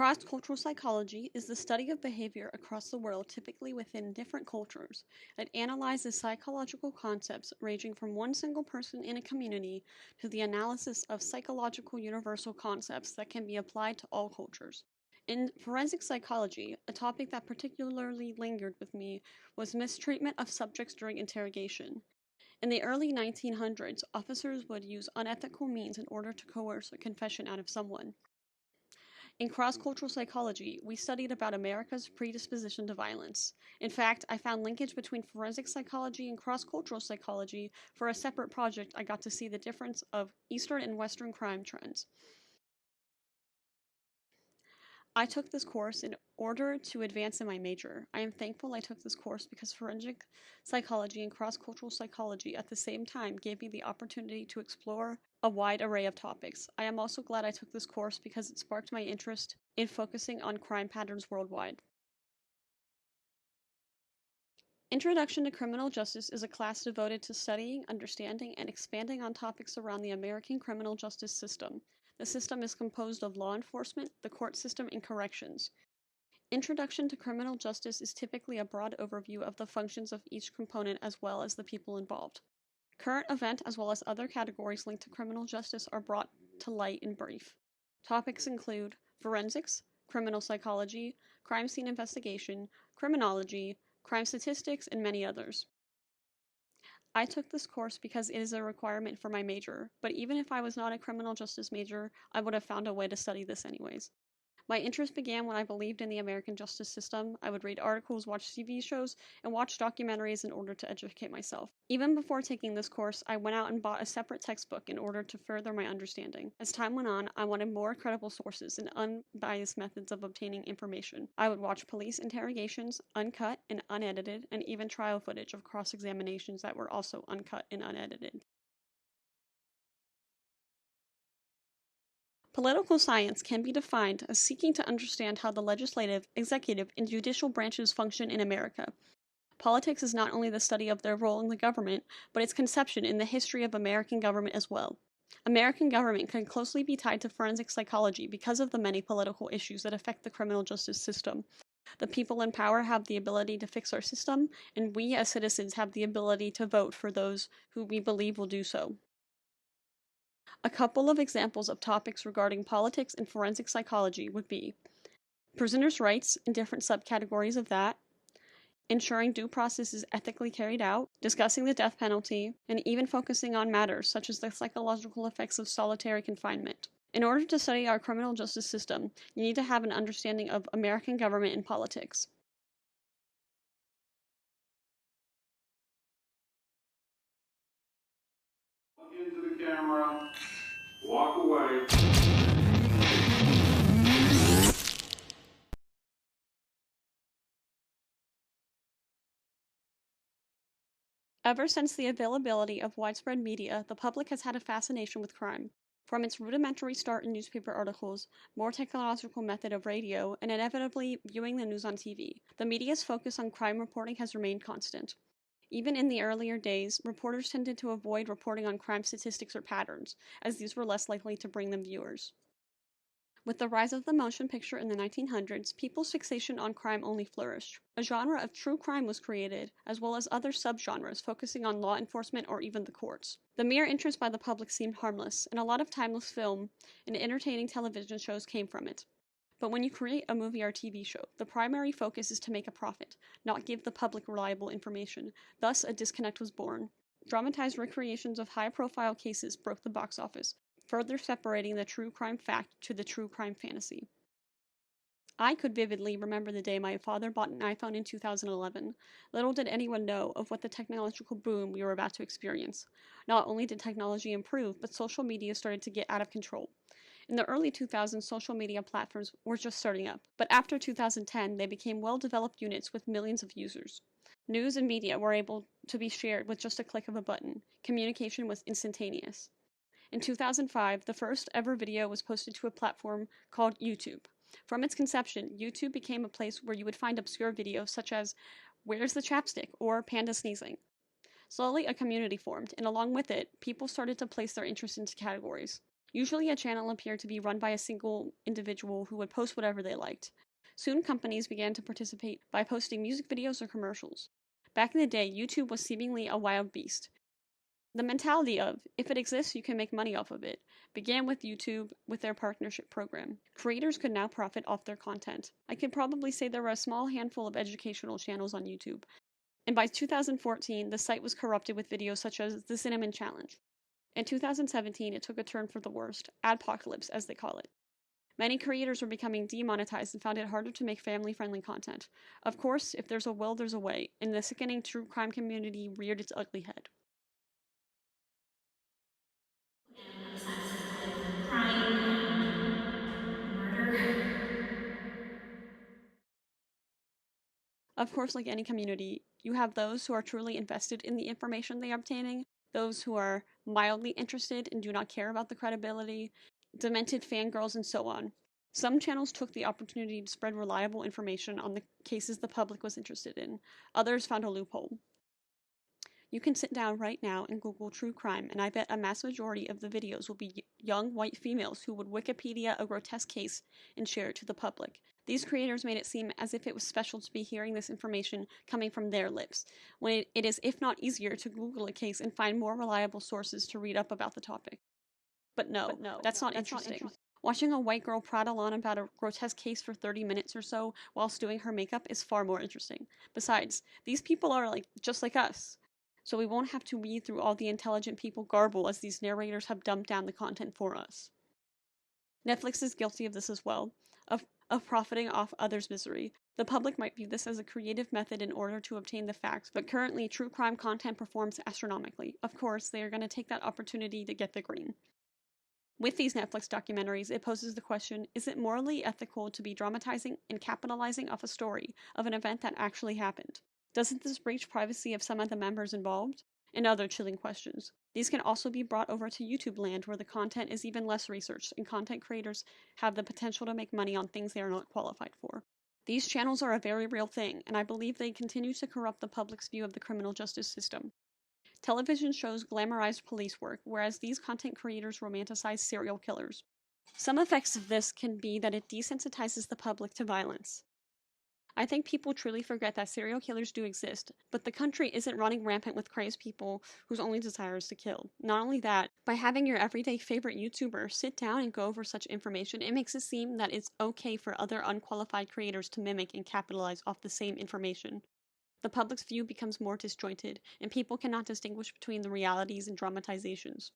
CrossCultural psychology is the study of behavior across the world, typically within different cultures. It analyzes psychological concepts ranging from one single person in a community to the analysis of psychological universal concepts that can be applied to all cultures. In forensic psychology, a topic that particularly lingered with me was mistreatment of subjects during interrogation. In the early 1900s, officers would use unethical means in order to coerce a confession out of someone. In cross-cultural psychology, we studied about America's predisposition to violence. In fact, I found linkage between forensic psychology and cross-cultural psychology. For a separate project, I got to see the difference of Eastern and Western crime trends. I took this course in order to advance in my major. I am thankful I took this course because forensic psychology and cross-cultural psychology at the same time gave me the opportunity to explore a wide array of topics. I am also glad I took this course because it sparked my interest in focusing on crime patterns worldwide. Introduction to Criminal Justice is a class devoted to studying, understanding, and expanding on topics around the American criminal justice system. The system is composed of law enforcement, the court system, and corrections. Introduction to Criminal Justice is typically a broad overview of the functions of each component as well as the people involved. Current event as well as other categories linked to criminal justice are brought to light in brief. Topics include forensics, criminal psychology, crime scene investigation, criminology, crime statistics, and many others. I took this course because it is a requirement for my major, but even if I was not a criminal justice major, I would have found a way to study this anyways. My interest began when I believed in the American justice system. I would read articles, watch TV shows, and watch documentaries in order to educate myself. Even before taking this course, I went out and bought a separate textbook in order to further my understanding. As time went on, I wanted more credible sources and unbiased methods of obtaining information. I would watch police interrogations, uncut and unedited, and even trial footage of cross-examinations that were also uncut and unedited. Political science can be defined as seeking to understand how the legislative, executive, and judicial branches function in America. Politics is not only the study of their role in the government, but its conception in the history of American government as well. American government can closely be tied to forensic psychology because of the many political issues that affect the criminal justice system. The people in power have the ability to fix our system, and we as citizens have the ability to vote for those who we believe will do so. A couple of examples of topics regarding politics and forensic psychology would be prisoners' rights and different subcategories of that, ensuring due process is ethically carried out, discussing the death penalty, and even focusing on matters such as the psychological effects of solitary confinement. In order to study our criminal justice system, you need to have an understanding of American government and politics. Into the camera. Walk away. Ever since the availability of widespread media, the public has had a fascination with crime. From its rudimentary start in newspaper articles, more technological method of radio, and inevitably viewing the news on TV, the media's focus on crime reporting has remained constant. Even in the earlier days, reporters tended to avoid reporting on crime statistics or patterns, as these were less likely to bring them viewers. With the rise of the motion picture in the 1900s, people's fixation on crime only flourished. A genre of true crime was created, as well as other subgenres focusing on law enforcement or even the courts. The mere interest by the public seemed harmless, and a lot of timeless film and entertaining television shows came from it. But when you create a movie or TV show, the primary focus is to make a profit, not give the public reliable information. Thus, a disconnect was born. Dramatized recreations of high-profile cases broke the box office, further separating the true crime fact to the true crime fantasy. I could vividly remember the day my father bought an iPhone in 2011. Little did anyone know of what the technological boom we were about to experience. Not only did technology improve, but social media started to get out of control. In the early 2000s, social media platforms were just starting up, but after 2010, they became well-developed units with millions of users. News and media were able to be shared with just a click of a button. Communication was instantaneous. In 2005, the first ever video was posted to a platform called YouTube. From its conception, YouTube became a place where you would find obscure videos such as "Where's the chapstick?" or "Panda sneezing." Slowly, a community formed, and along with it, people started to place their interests into categories. Usually, a channel appeared to be run by a single individual who would post whatever they liked. Soon, companies began to participate by posting music videos or commercials. Back in the day, YouTube was seemingly a wild beast. The mentality of, if it exists, you can make money off of it, began with YouTube with their partnership program. Creators could now profit off their content. I could probably say there were a small handful of educational channels on YouTube, and by 2014, the site was corrupted with videos such as the Cinnamon Challenge. In 2017, it took a turn for the worst, adpocalypse as they call it. Many creators were becoming demonetized and found it harder to make family-friendly content. Of course, if there's a will, there's a way, and the sickening true crime community reared its ugly head. And obsessed with crime and murder. Of course, like any community, you have those who are truly invested in the information they are obtaining, those who are mildly interested and do not care about the credibility, demented fangirls, and so on. Some channels took the opportunity to spread reliable information on the cases the public was interested in. Others found a loophole. You can sit down right now and Google true crime, and I bet a mass majority of the videos will be young white females who would Wikipedia a grotesque case and share it to the public. These creators made it seem as if it was special to be hearing this information coming from their lips, when it is, if not easier, to Google a case and find more reliable sources to read up about the topic. But no, that's not interesting. Watching a white girl prattle on about a grotesque case for 30 minutes or so whilst doing her makeup is far more interesting. Besides, these people are just like us, so we won't have to read through all the intelligent people garble as these narrators have dumped down the content for us. Netflix is guilty of this as well, of profiting off others' misery. The public might view this as a creative method in order to obtain the facts, but currently true crime content performs astronomically. Of course, they are going to take that opportunity to get the green. With these Netflix documentaries, it poses the question, is it morally ethical to be dramatizing and capitalizing off a story of an event that actually happened? Doesn't this breach privacy of some of the members involved? And other chilling questions. These can also be brought over to YouTube land, where the content is even less researched and content creators have the potential to make money on things they are not qualified for. These channels are a very real thing, and I believe they continue to corrupt the public's view of the criminal justice system. Television shows glamorize police work, whereas these content creators romanticize serial killers. Some effects of this can be that it desensitizes the public to violence. I think people truly forget that serial killers do exist, but the country isn't running rampant with crazed people whose only desire is to kill. Not only that, by having your everyday favorite YouTuber sit down and go over such information, it makes it seem that it's okay for other unqualified creators to mimic and capitalize off the same information. The public's view becomes more disjointed, and people cannot distinguish between the realities and dramatizations.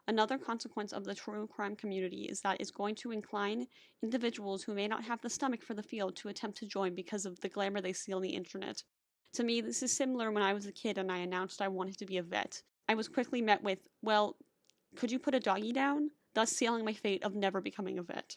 Another consequence of the true crime community is that it's going to incline individuals who may not have the stomach for the field to attempt to join because of the glamour they see on the internet. To me, this is similar when I was a kid and I announced I wanted to be a vet. I was quickly met with, well, could you put a doggy down? Thus sealing my fate of never becoming a vet.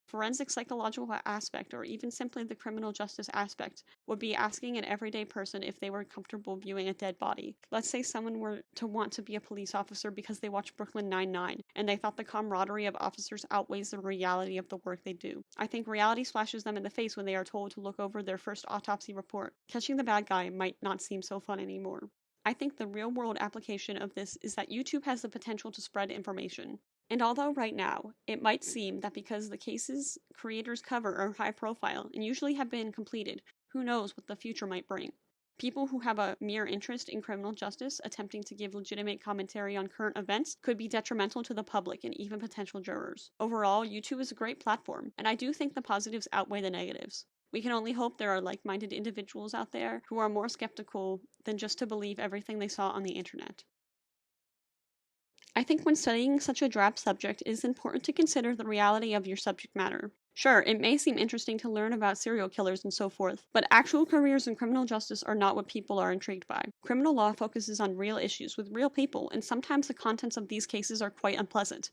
Forensic psychological aspect, or even simply the criminal justice aspect, would be asking an everyday person if they were comfortable viewing a dead body. Let's say someone were to want to be a police officer because they watched Brooklyn Nine-Nine, and they thought the camaraderie of officers outweighs the reality of the work they do. I think reality splashes them in the face when they are told to look over their first autopsy report. Catching the bad guy might not seem so fun anymore. I think the real-world application of this is that YouTube has the potential to spread information. And although right now, it might seem that because the cases creators cover are high profile and usually have been completed, who knows what the future might bring. People who have a mere interest in criminal justice attempting to give legitimate commentary on current events could be detrimental to the public and even potential jurors. Overall, YouTube is a great platform, and I do think the positives outweigh the negatives. We can only hope there are like-minded individuals out there who are more skeptical than just to believe everything they saw on the internet. I think when studying such a drab subject, it is important to consider the reality of your subject matter. Sure, it may seem interesting to learn about serial killers and so forth, but actual careers in criminal justice are not what people are intrigued by. Criminal law focuses on real issues with real people, and sometimes the contents of these cases are quite unpleasant.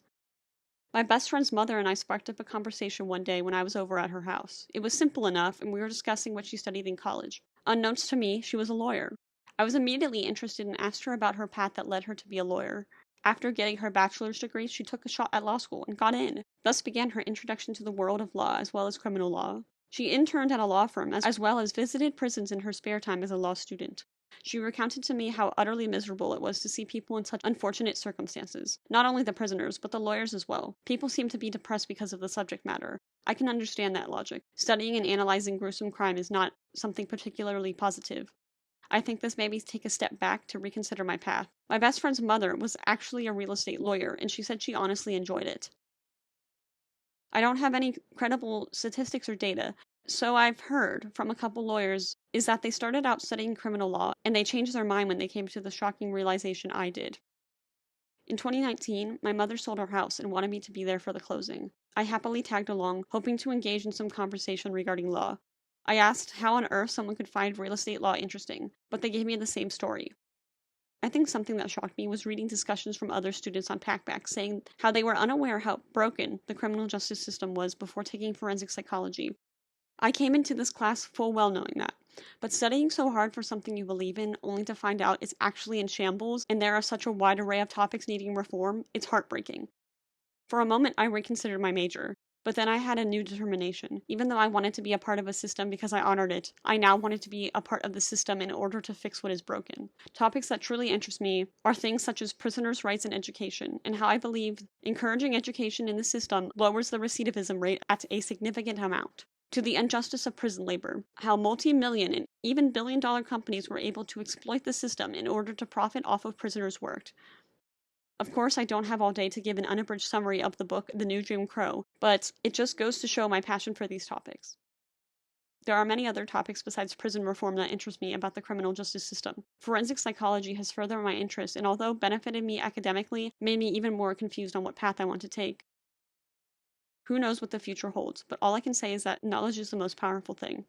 My best friend's mother and I sparked up a conversation one day when I was over at her house. It was simple enough, and we were discussing what she studied in college. Unbeknownst to me, she was a lawyer. I was immediately interested and asked her about her path that led her to be a lawyer. After getting her bachelor's degree, she took a shot at law school and got in. Thus began her introduction to the world of law as well as criminal law. She interned at a law firm as well as visited prisons in her spare time as a law student. She recounted to me how utterly miserable it was to see people in such unfortunate circumstances. Not only the prisoners, but the lawyers as well. People seem to be depressed because of the subject matter. I can understand that logic. Studying and analyzing gruesome crime is not something particularly positive. I think this made me take a step back to reconsider my path. My best friend's mother was actually a real estate lawyer, and she said she honestly enjoyed it. I don't have any credible statistics or data, so I've heard from a couple lawyers is that they started out studying criminal law and they changed their mind when they came to the shocking realization I did. In 2019, my mother sold her house and wanted me to be there for the closing. I happily tagged along, hoping to engage in some conversation regarding law. I asked how on earth someone could find real estate law interesting, but they gave me the same story. I think something that shocked me was reading discussions from other students on Packback saying how they were unaware how broken the criminal justice system was before taking forensic psychology. I came into this class full well knowing that, but studying so hard for something you believe in only to find out it's actually in shambles and there are such a wide array of topics needing reform, it's heartbreaking. For a moment, I reconsidered my major, but then I had a new determination. Even though I wanted to be a part of a system because I honored it, I now wanted to be a part of the system in order to fix what is broken. Topics that truly interest me are things such as prisoners' rights and education, and how I believe encouraging education in the system lowers the recidivism rate at a significant amount. To the injustice of prison labor, how multi-million and even billion-dollar companies were able to exploit the system in order to profit off of prisoners' work. Of course, I don't have all day to give an unabridged summary of the book, The New Jim Crow, but it just goes to show my passion for these topics. There are many other topics besides prison reform that interest me about the criminal justice system. Forensic psychology has furthered my interest and although benefited me academically, made me even more confused on what path I want to take. Who knows what the future holds, but all I can say is that knowledge is the most powerful thing.